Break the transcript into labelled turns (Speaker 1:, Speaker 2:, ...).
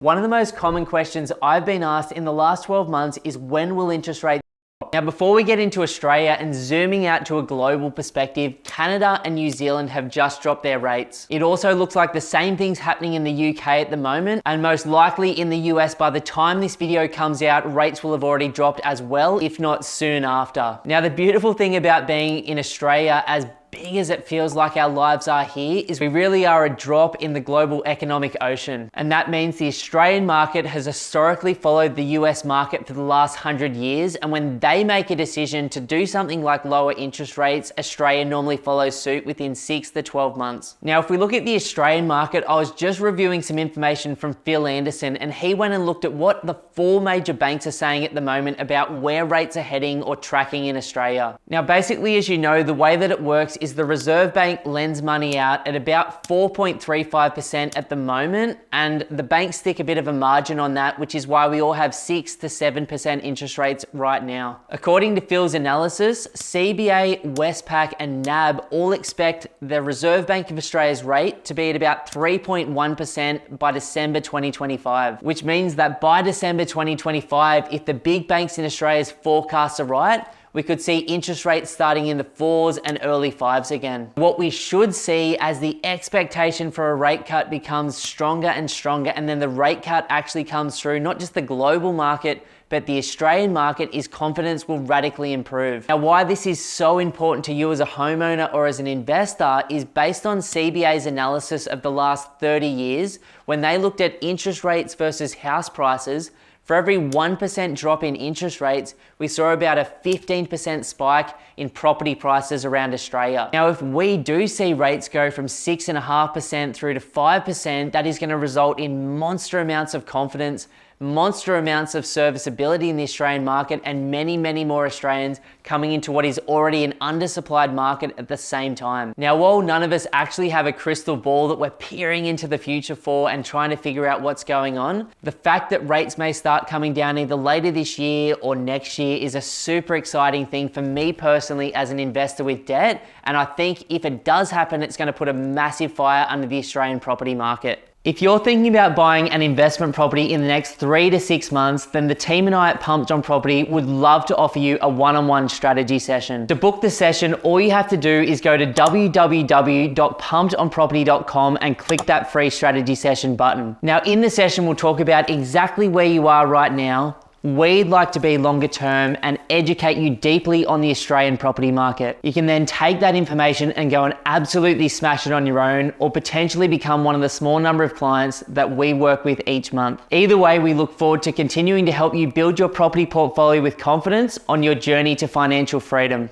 Speaker 1: One of the most common questions I've been asked in the last 12 months is when will interest rates drop? Now, before we get into Australia and zooming out to a global perspective, Canada and New Zealand have just dropped their rates. It also looks like the same thing's happening in the UK at the moment, and most likely in the US by the time this video comes out, rates will have already dropped as well, if not soon after. Now, the beautiful thing about being in Australia, as big as it feels like our lives are here, is we really are a drop in the global economic ocean. And that means the Australian market has historically followed the US market for the last 100 years. And when they make a decision to do something like lower interest rates, Australia normally follows suit within 6 to 12 months. Now, if we look at the Australian market, I was just reviewing some information from Phil Anderson, and he went and looked at what the 4 major banks are saying at the moment about where rates are heading or tracking in Australia. Now, basically, as you know, the way that it works is the Reserve Bank lends money out at about 4.35% at the moment, and the banks stick a bit of a margin on that, which is why we all have 6 to 7% interest rates right now. According to Phil's analysis, CBA, Westpac and NAB all expect the Reserve Bank of Australia's rate to be at about 3.1% by December 2025, which means that by December 2025, if the big banks in Australia's forecasts are right, we could see interest rates starting in the 4s and early 5s again. What we should see as the expectation for a rate cut becomes stronger and stronger, and then the rate cut actually comes through not just the global market, but the Australian market, is confidence will radically improve. Now, why this is so important to you as a homeowner or as an investor is based on CBA's analysis of the last 30 years. When they looked at interest rates versus house prices, for every 1% drop in interest rates, we saw about a 15% spike in property prices around Australia. Now, if we do see rates go from 6.5% through to 5%, that is going to result in monster amounts of confidence, monster amounts of serviceability in the Australian market, and many, many more Australians coming into what is already an undersupplied market at the same time. Now, while none of us actually have a crystal ball that we're peering into the future for and trying to figure out what's going on, the fact that rates may start coming down either later this year or next year is a super exciting thing for me personally as an investor with debt. And I think if it does happen, it's going to put a massive fire under the Australian property market. If you're thinking about buying an investment property in the next 3 to 6 months, then the team and I at Pumped on Property would love to offer you a one-on-one strategy session. To book the session, all you have to do is go to www.pumpedonproperty.com and click that free strategy session button. Now, in the session, we'll talk about exactly where you are right now, where you'd like to be longer term, and educate you deeply on the Australian property market. You can then take that information and go and absolutely smash it on your own, or potentially become one of the small number of clients that we work with each month. Either way, we look forward to continuing to help you build your property portfolio with confidence on your journey to financial freedom.